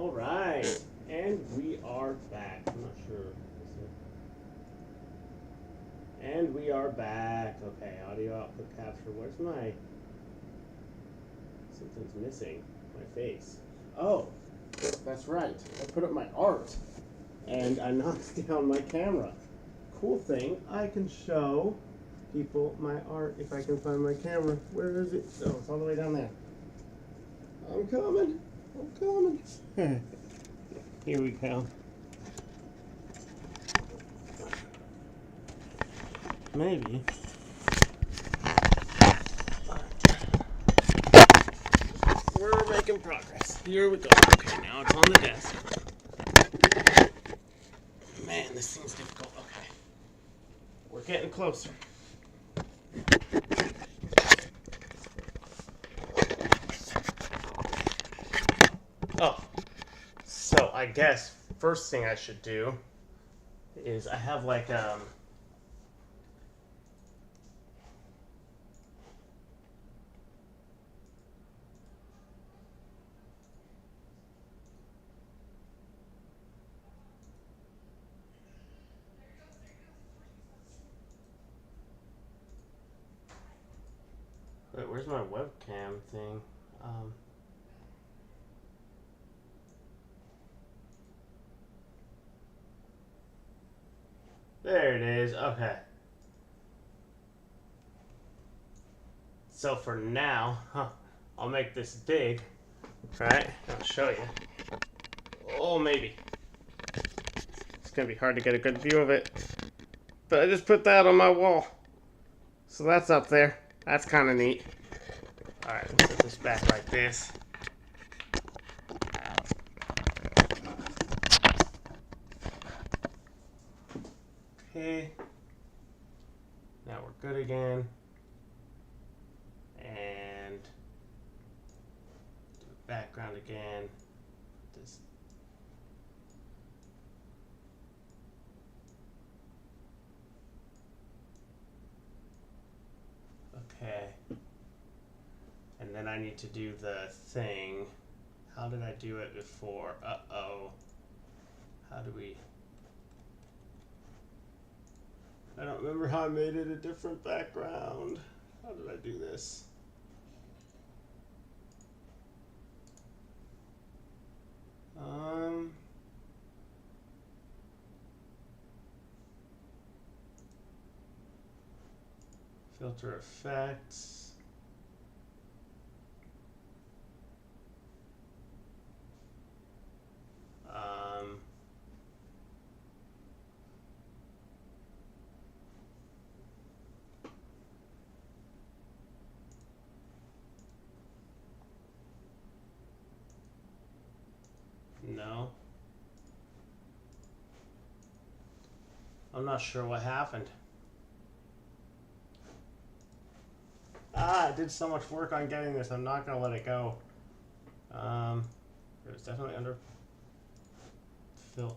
All right, and we are back. I'm not sure. And we are back. Okay, audio output capture. Where's my... Something's missing. My face. Oh, that's right. I put up my art. And I knocked down my camera. Cool thing, I can show people my art if I can find my camera. Where is it? Oh, it's all the way down there. I'm coming. I'm coming. Here we go. Maybe. We're making progress. Here we go. Okay, now it's on the desk. Man, this seems difficult. Okay. We're getting closer. Oh, so I guess first thing I should do is I have like wait, where's my webcam thing? There it is. Okay. So for now, I'll make this big. Right? I'll show you. Oh, maybe. It's gonna be hard to get a good view of it. But I just put that on my wall. So that's up there. That's kind of neat. Alright, let's put this back like this. Okay. Now we're good again. And do the background again. This. Okay. And then I need to do the thing. How did I do it before? Uh-oh. How do we... I don't remember how I made it a different background. How did I do this? Filter effects. No. I'm not sure what happened. I did so much work on getting this, I'm not going to let it go. It was definitely under filters.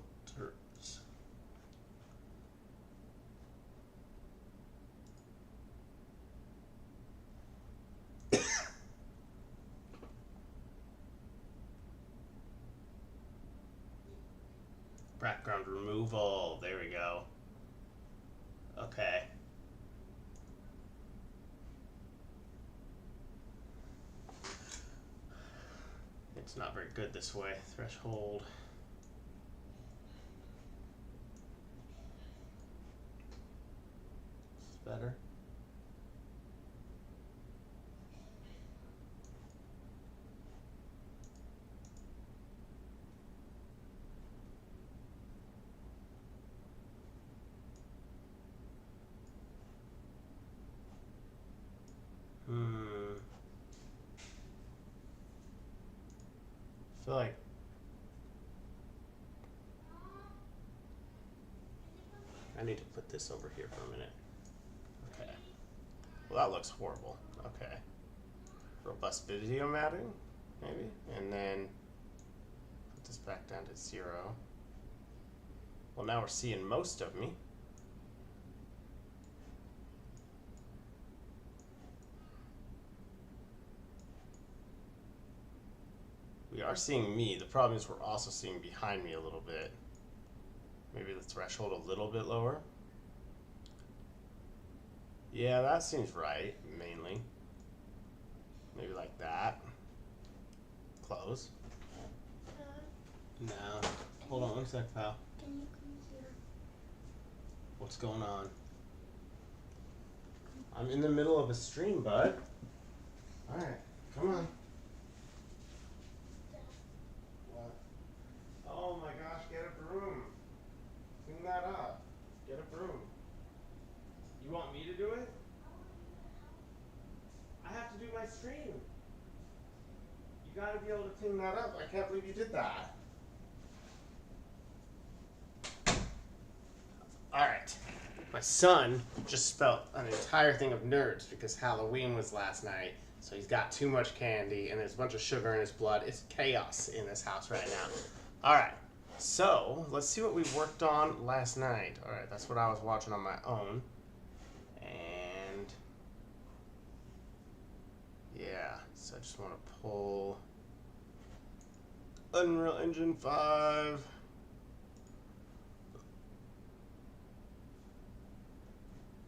Background removal, there we go. Okay. It's not very good this way. Threshold. It's better. I feel like I need to put this over here for a minute. Okay. Well, that looks horrible. Okay. Robust video mapping, maybe? And then put this back down to 0. Well, now we're seeing most of me. We are seeing me. The problem is we're also seeing behind me a little bit. Maybe the threshold a little bit lower. Yeah, that seems right, mainly. Maybe like that. Close. No. Hold on one sec, pal. Can you come here? What's going on? I'm in the middle of a stream, bud. Alright, come on. What? Oh my gosh, get a broom. Clean that up. Get a broom. You want me to do it? I have to do my stream. You gotta be able to clean that up. I can't believe you did that. Alright. My son just spelt an entire thing of nerds because Halloween was last night. So he's got too much candy and there's a bunch of sugar in his blood. It's chaos in this house right now. Alright. So, let's see what we worked on last night. Alright, that's what I was watching on my own. And yeah, so I just want to pull Unreal Engine 5.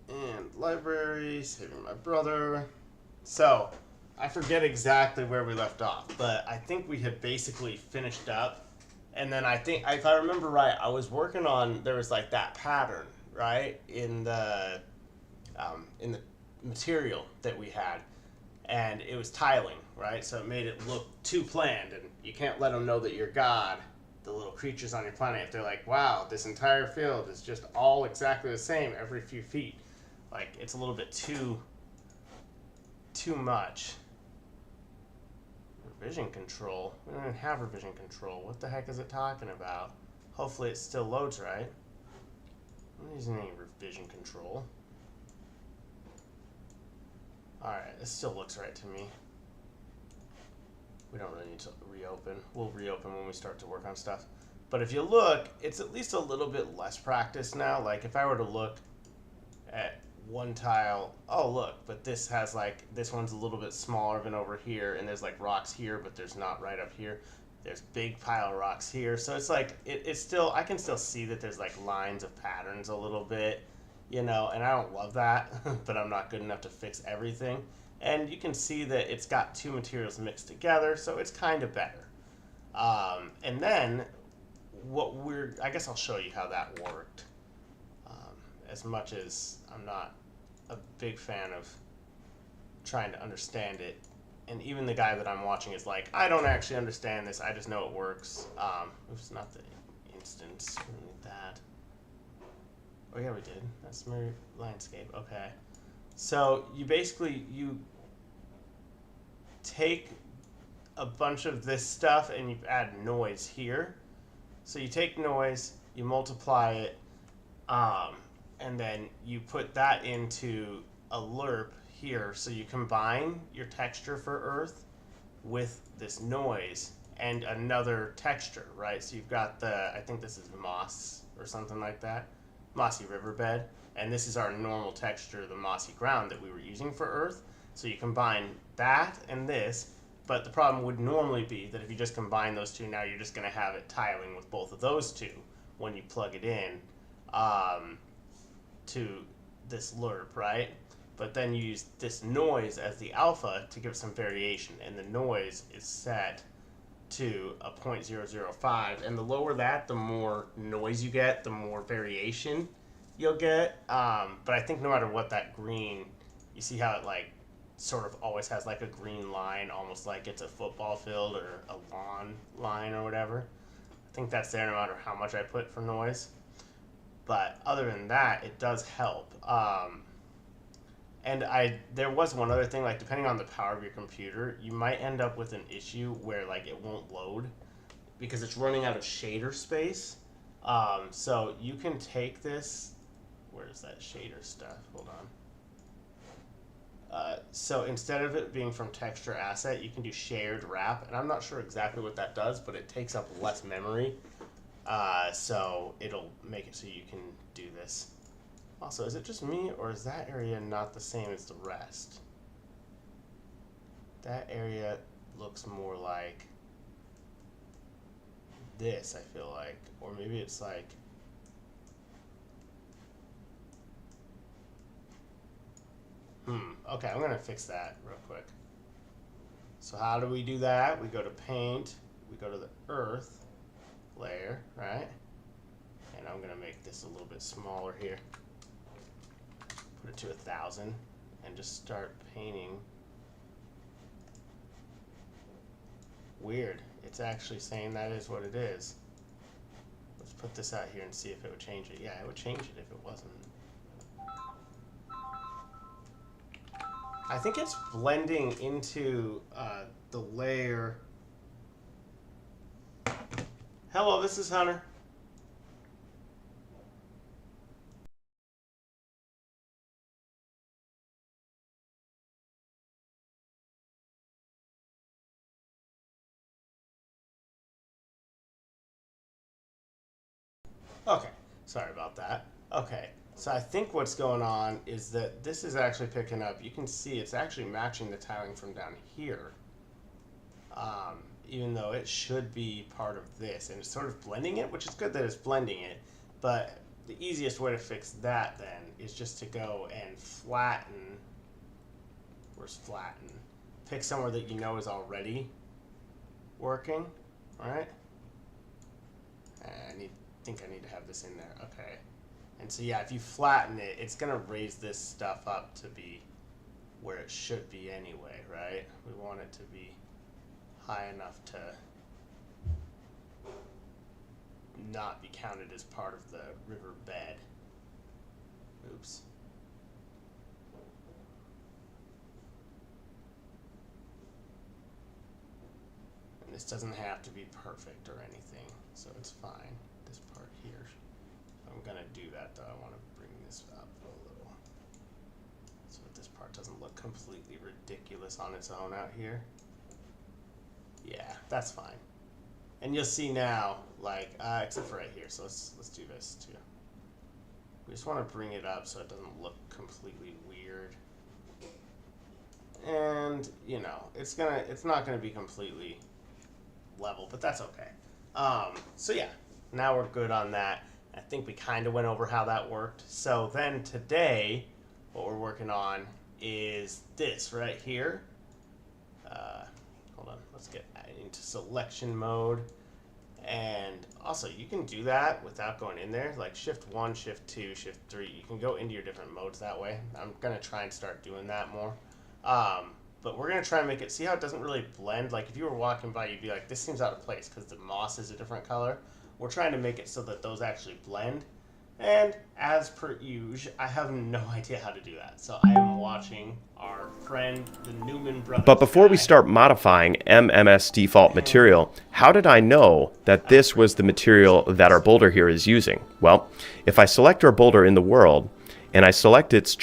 And library, saving my brother. So, I forget exactly where we left off, but I think we had basically finished up. And then I think, if I remember right, I was working on, there was like that pattern, right, in the material that we had. And it was tiling, right? So it made it look too planned, and you can't let them know that you're God, the little creatures on your planet, if they're like, wow, this entire field is just all exactly the same every few feet. Like, it's a little bit too much. Revision control? We don't even have revision control. What the heck is it talking about? Hopefully it still loads right. I'm not using any revision control. Alright, this still looks right to me. We don't really need to reopen. We'll reopen when we start to work on stuff. But if you look, it's at least a little bit less practice now. Like, if I were to look at one tile, oh look, but this has like, this one's a little bit smaller than over here, and there's like rocks here, but there's not right up here. There's big pile of rocks here, so it's like, it's still, I can still see that there's like lines of patterns a little bit, you know, and I don't love that, but I'm not good enough to fix everything. And you can see that it's got two materials mixed together, so it's kind of better. And then, I guess I'll show you how that worked. As much as I'm not a big fan of trying to understand it, and even the guy that I'm watching is like, I don't actually understand this, I just know it works. Oops, not the instance, we don't need that. Oh yeah, we did. That's my landscape, okay. So you basically, you take a bunch of this stuff and you add noise here. So you take noise, you multiply it, and then you put that into a lerp here. So you combine your texture for Earth with this noise and another texture, right? So you've got the, I think this is moss or something like that, mossy riverbed, and this is our normal texture, the mossy ground that we were using for Earth. So you combine that and this, but the problem would normally be that if you just combine those two, now you're just going to have it tiling with both of those two when you plug it in to this lerp, right? But then you use this noise as the alpha to give some variation, and the noise is set to a 0.005, and the lower that, the more noise you get, the more variation you'll get. But I think no matter what, that green, you see how it like sort of always has like a green line, almost like it's a football field or a lawn line or whatever. I think that's there no matter how much I put for noise. But other than that, it does help. And there was one other thing, like depending on the power of your computer, you might end up with an issue where like it won't load because it's running out of shader space. So you can take this, where's that shader stuff? Hold on. So instead of it being from texture asset, you can do shared wrap, and I'm not sure exactly what that does, but it takes up less memory. So it'll make it so you can do this. Also, is it just me, or is that area not the same as the rest? That area looks more like this, I feel like. Or maybe it's like... Okay, I'm going to fix that real quick. So how do we do that? We go to paint, we go to the earth layer, right? And I'm going to make this a little bit smaller here. Put it to 1,000 and just start painting. Weird. It's actually saying that is what it is. Let's put this out here and see if it would change it. Yeah, it would change it if it wasn't. I think it's blending into the layer. Hello, this is Hunter. Okay, sorry about that. Okay, so I think what's going on is that this is actually picking up. You can see it's actually matching the tiling from down here, even though it should be part of this. And it's sort of blending it, which is good that it's blending it. But the easiest way to fix that then is just to go and flatten. Where's flatten? Pick somewhere that you know is already working, all right? I think I need to have this in there. Okay. And so yeah, if you flatten it, it's gonna raise this stuff up to be where it should be anyway, right? We want it to be high enough to not be counted as part of the river bed. Oops. And this doesn't have to be perfect or anything, so it's fine. This part here. I'm gonna do that though. I want to bring this up a little so that this part doesn't look completely ridiculous on its own out here. Yeah, that's fine. And you'll see now, like, except for right here. So let's do this too. We just want to bring it up so it doesn't look completely weird. And you know, it's not gonna be completely level, but that's okay. So yeah, now we're good on that. I think we kind of went over how that worked. So then today, what we're working on is this right here. Hold on, let's get into selection mode. And also, you can do that without going in there, like Shift 1, Shift 2, Shift 3. You can go into your different modes that way. I'm going to try and start doing that more. But we're going to try and make it, see how it doesn't really blend? Like if you were walking by, you'd be like, this seems out of place because the moss is a different color. We're trying to make it so that those actually blend. And as per usual, I have no idea how to do that. So I am watching our friend, the Newman brothers. But before we start modifying MMS default material, how did I know that this was the material that our boulder here is using? Well, if I select our boulder in the world, and I select its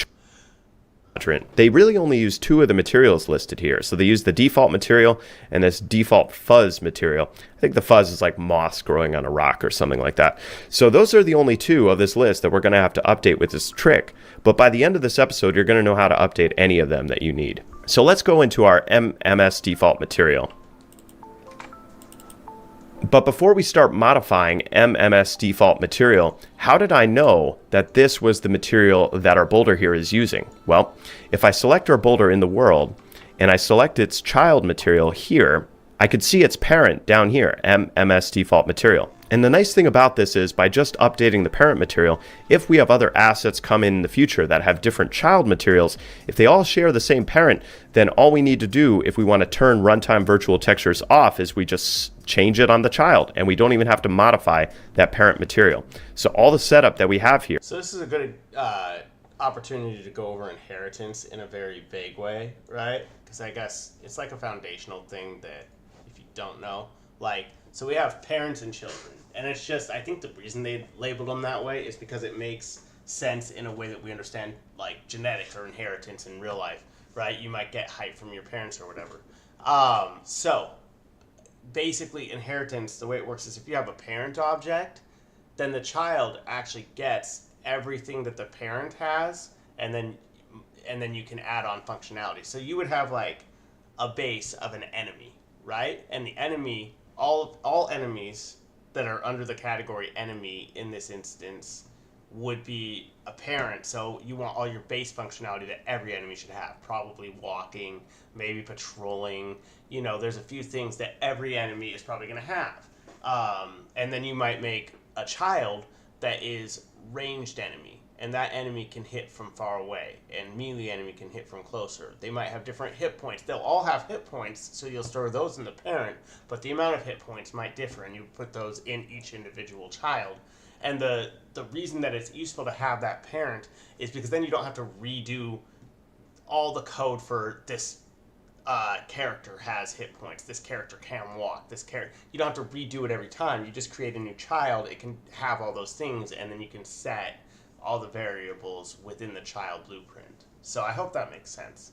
they really only use two of the materials listed here. So they use the default material and this default fuzz material. I think the fuzz is like moss growing on a rock or something like that. So those are the only two of this list that we're going to have to update with this trick. But by the end of this episode, you're going to know how to update any of them that you need. So let's go into our MMS default material. But before we start modifying MMS default material, how did I know that this was the material that our boulder here is using? Well, if I select our boulder in the world, and I select its child material here, I could see its parent down here, MMS default material. And the nice thing about this is by just updating the parent material, if we have other assets come in the future that have different child materials, if they all share the same parent, then all we need to do if we want to turn runtime virtual textures off is we just change it on the child, and we don't even have to modify that parent material. So all the setup that we have here. So this is a good opportunity to go over inheritance in a very vague way, right? Because I guess it's like a foundational thing that if you don't know, like, so we have parents and children, and it's just, I think the reason they labeled them that way is because it makes sense in a way that we understand, like genetics or inheritance in real life, right? You might get height from your parents or whatever. So basically inheritance, the way it works is if you have a parent object, then the child actually gets everything that the parent has, and then you can add on functionality. So you would have like a base of an enemy, right? And the enemy, all enemies that are under the category enemy in this instance would be apparent. So you want all your base functionality that every enemy should have. Probably walking, maybe patrolling. You know, there's a few things that every enemy is probably going to have. And then you might make a child that is ranged enemy. And that enemy can hit from far away. And melee enemy can hit from closer. They might have different hit points. They'll all have hit points, so you'll store those in the parent. But the amount of hit points might differ, and you put those in each individual child. And the reason that it's useful to have that parent is because then you don't have to redo all the code for this character has hit points. This character can walk. This character, you don't have to redo it every time. You just create a new child. It can have all those things, and then you can set all the variables within the child blueprint. So I hope that makes sense.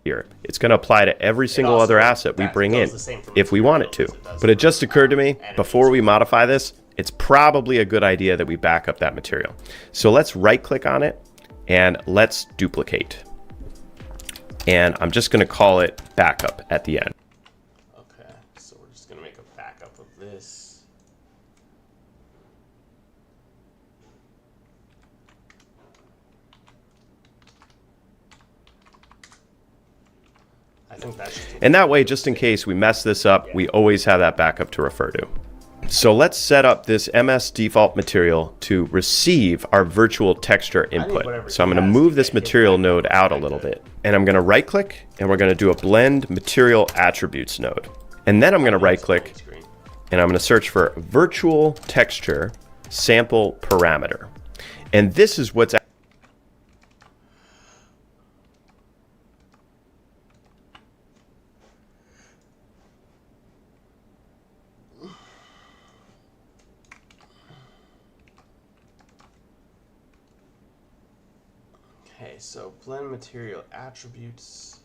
Here, it's going to apply to every single also, other asset we bring in if we want it to. But it just occurred to me, before we modify this, it's probably a good idea that we back up that material. So let's right click on it and let's duplicate. And I'm just going to call it backup at the end. Okay, so we're just going to make a backup of this. I think that's and that way, just in case we mess this up, we always have that backup to refer to. So let's set up this MS default material to receive our virtual texture input. So I'm going to move this material node out a little bit. And I'm going to right click and we're going to do a blend material attributes node. And then I'm going to right click and I'm going to search for virtual texture sample parameter. And this is what's okay, so blend material attributes.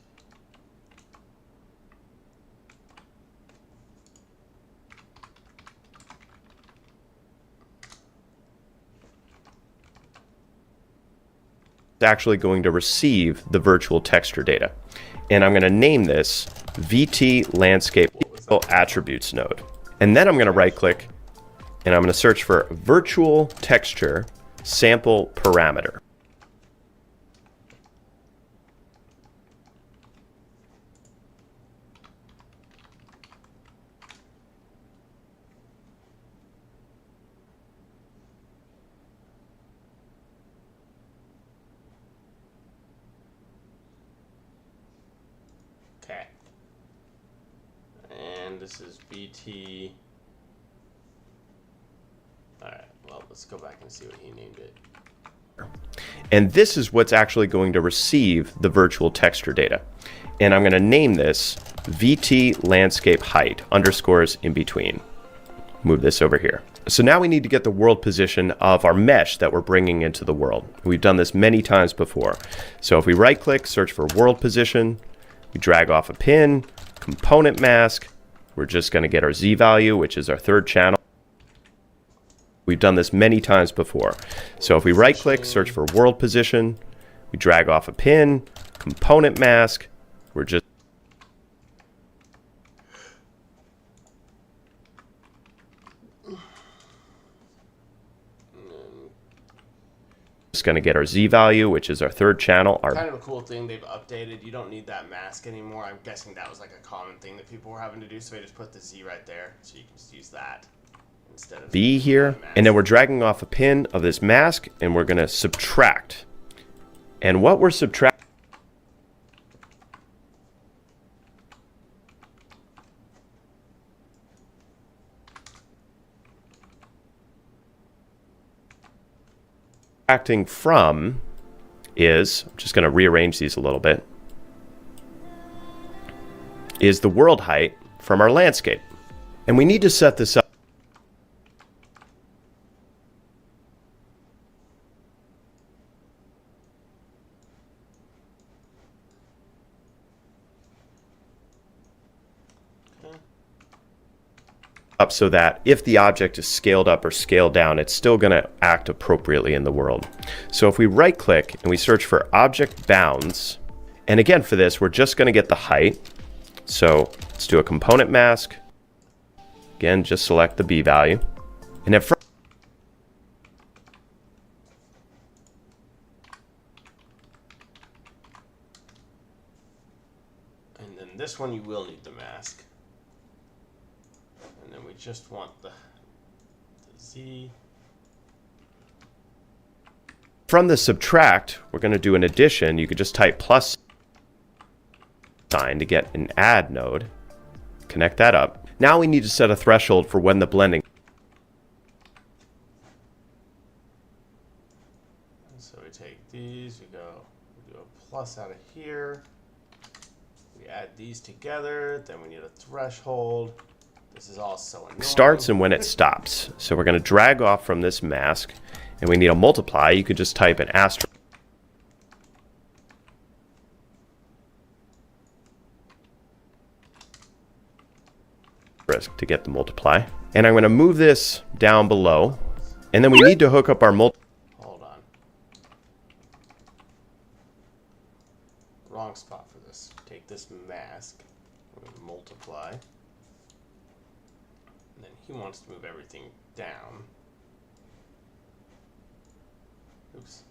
actually going to receive the virtual texture data. And I'm going to name this VT landscape attributes node. And then I'm going to right click and I'm going to search for virtual texture sample parameter. Okay. And this is BT. Alright, well, let's go back and see what he named it. And this is what's actually going to receive the virtual texture data. And I'm going to name this VT landscape height underscores in between. Move this over here. So now we need to get the world position of our mesh that we're bringing into the world. We've done this many times before. So if we right click, search for world position, we drag off a pin, component mask. We're just going to get our Z value, which is our third channel. We've done this many times before. So if we right click, search for world position, we drag off a pin, component mask. We're just going to get our Z value, which is our third channel. Kind of a cool thing they've updated. You don't need that mask anymore. I'm guessing that was like a common thing that people were having to do. So they just put the Z right there. So you can just use that instead of B here. And then we're dragging off a pin of this mask and we're going to subtract. And what we're subtracting from is, I'm just going to rearrange these a little bit, is the world height from our landscape. And we need to set this up. So that if the object is scaled up or scaled down, it's still going to act appropriately in the world. So if we right click and we search for object bounds, and again for this we're just going to get the height. So let's do a component mask, Again, just select the B value. And then and then this one you will need the mask. And then we just want the Z. from the subtract, we're going to do an addition. You could just type plus sign to get an add node. Connect that up. Now we need to set a threshold for when the blending. So we take these, we do a plus out of here. We add these together, then we need a threshold. This is all so annoying. Starts and when it stops. So we're going to drag off from this mask, and we need a multiply. You could just type an asterisk to get the multiply. And I'm going to move this down below, and then we need to hook up our Hold on. Wrong spot for this. Take this mask, we're going to multiply, and then he wants to move everything down. Oops.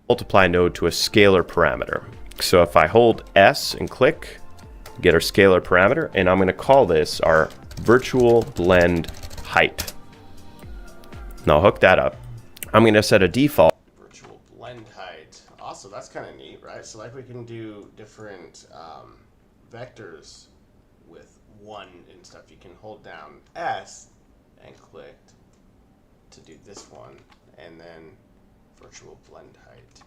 multiply node to a scalar parameter. So if I hold S and click, get our scalar parameter, and I'm going to call this our virtual blend height. And I'll hook that up. I'm going to set a default. Virtual blend height. Also, that's kind of neat, right? So like we can do different vectors with one and stuff. You can hold down S and click to do this one, and then virtual blend height.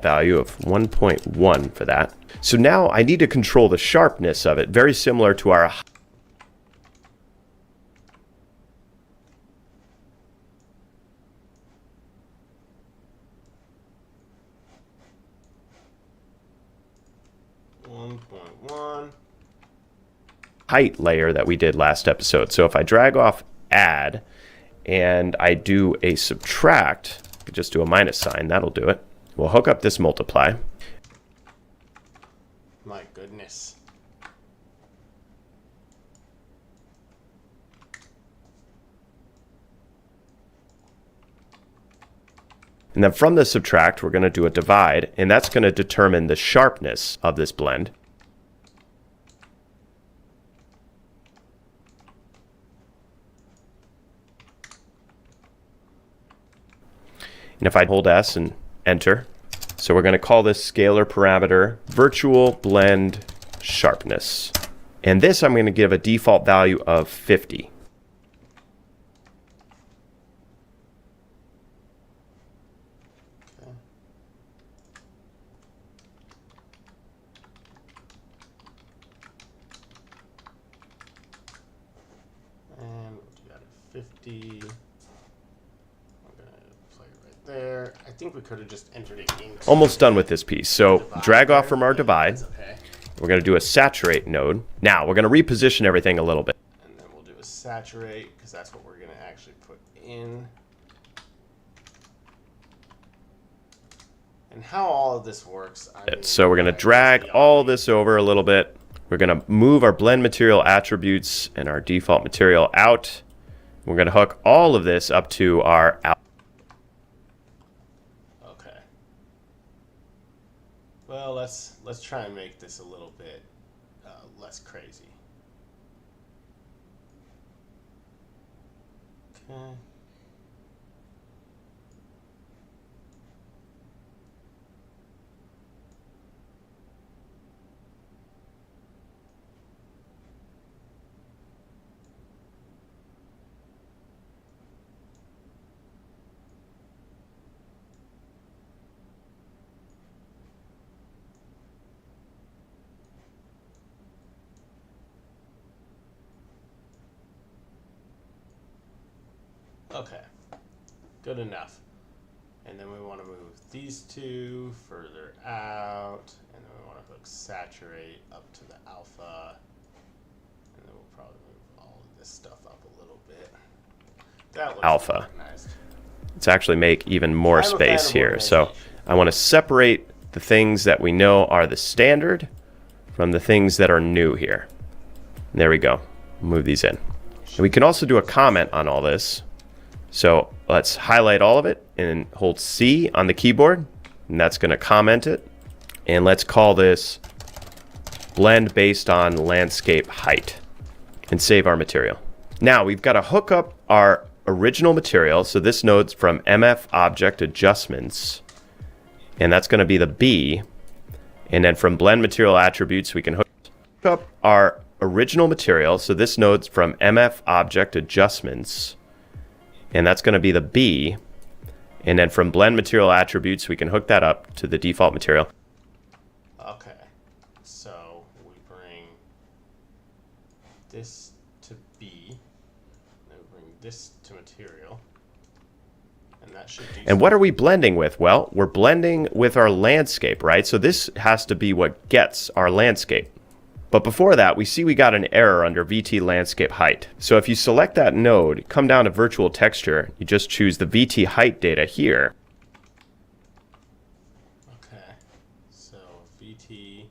Value of 1.1 for that. So now I need to control the sharpness of it, very similar to our height layer that we did last episode. So if I drag off add and I do a subtract, just do a minus sign, that'll do it. We'll hook up this multiply. My goodness. And then from the subtract, we're going to do a divide, and that's going to determine the sharpness of this blend. And if I hold S and enter, so we're going to call this scalar parameter virtual blend sharpness. And this I'm going to give a default value of 50. Okay. And we'll do that at 50. There. I think we could have just entered it in. Almost done with this piece. So drag off from our divide. Okay. We're going to do a saturate node. Now we're going to reposition everything a little bit. And then we'll do a saturate because that's what we're going to actually put in. And how all of this works. So we're going to drag all this over a little bit. We're going to move our blend material attributes and our default material out. We're going to hook all of this up to our Well, let's try and make this a little bit less crazy. Okay. Okay, good enough. And then we want to move these two further out, and then we want to hook saturate up to the alpha, and then we'll probably move all of this stuff up a little bit. That looks alpha. organized. Let's actually make even more I'm a fan space of here. So organization. I want to separate the things that we know are the standard from the things that are new here. There we go. Move these in. And we can also do a comment on all this. So let's highlight all of it and hold C on the keyboard, and that's going to comment it. And let's call this blend based on landscape height and save our material. Now we've got to hook up our original material. So this node's from MF Object Adjustments, and that's going to be the B. And then from blend material attributes, we can hook up our original material. So this node's from MF Object Adjustments, and that's going to be the B. And then from blend material attributes, we can hook that up to the default material. Okay, so we bring this to B, then we bring this to material, and that should do. And what are we blending with? Well, we're blending with our landscape, right? So this has to be what gets our landscape. But before that, we see we got an error under VT landscape height. So if you select that node, come down to virtual texture, you just choose the VT height data here. Okay, so VT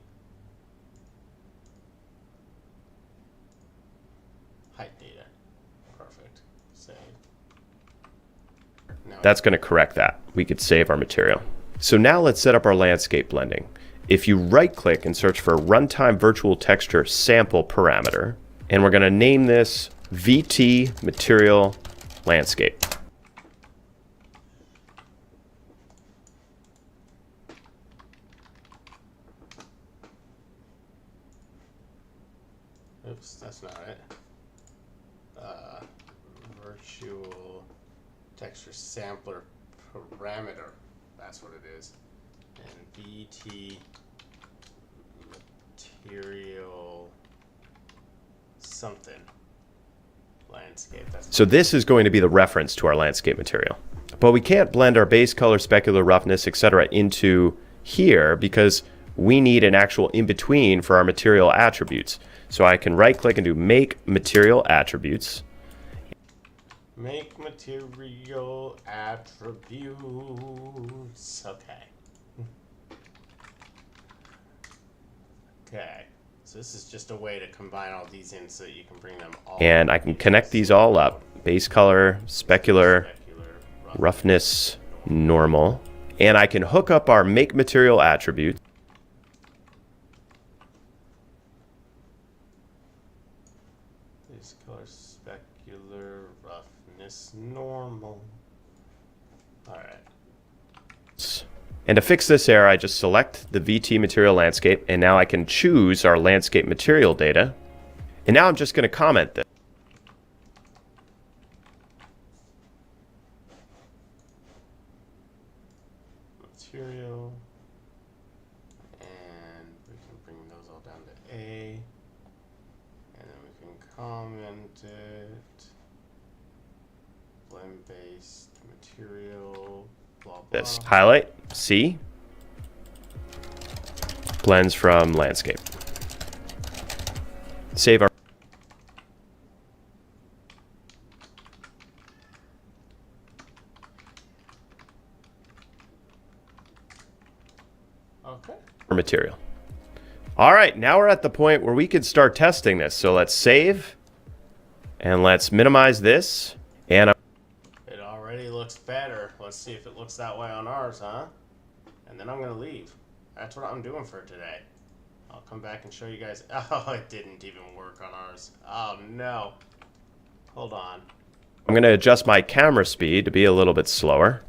height data, perfect. Save. That's going to correct that. We could save our material. So now let's set up our landscape blending. If you right click and search for runtime virtual texture sample parameter, and we're going to name this VT material landscape. Oops, that's not it. Virtual texture sampler parameter. That's what it is. And VT material something landscape. So this is going to be the reference to our landscape material. But we can't blend our base color, specular roughness, etc. into here because we need an actual in-between for our material attributes. So I can right click and do make material attributes. Make material attributes. Okay. Okay. So this is just a way to combine all these in so that you can bring them all. And I can connect these all up. Base color, specular, roughness, normal. And I can hook up our make material attributes. Base color, specular, roughness, normal. Alright. And to fix this error, I just select the VT material landscape, and now I can choose our landscape material data. And now I'm just going to comment this. Material. And we can bring those all down to A. And then we can comment it. Blend based material. Blah, blah. This highlight, C, blends from landscape. Save our. Okay. Material. All right, now we're at the point where we can start testing this. So let's save and let's minimize this. And It already looks better. Let's see if it looks that way on ours, huh? And then I'm going to leave. That's what I'm doing for today. I'll come back and show you guys. Oh, it didn't even work on ours. Oh, no. Hold on. I'm going to adjust my camera speed to be a little bit slower.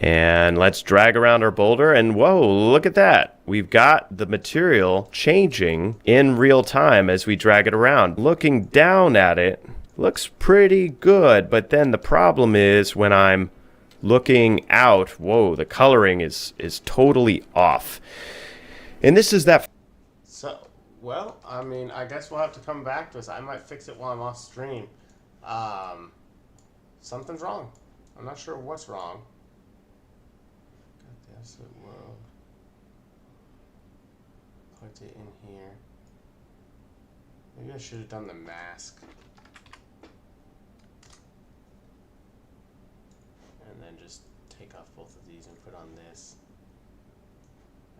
And let's drag around our boulder, and whoa, look at that. We've got the material changing in real time as we drag it around. Looking down at it, looks pretty good, but then the problem is when I'm looking out, whoa, the coloring is totally off. And this is that. So, well, I mean, I guess we'll have to come back to this. I might fix it while I'm off stream. Something's wrong. I'm not sure what's wrong. Got the asset world. Put it in here. Maybe I should have done the mask. And then just take off both of these and put on this.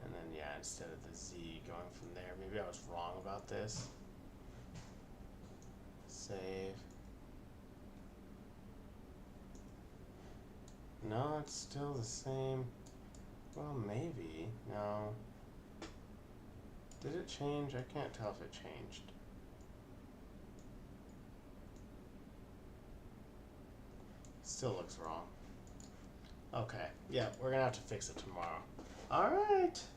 And then, yeah, instead of the Z going from there. Maybe I was wrong about this. Save. No, it's still the same. Well, maybe. No. Did it change? I can't tell if it changed. Still looks wrong. Okay. Yeah, we're gonna have to fix it tomorrow. Alright.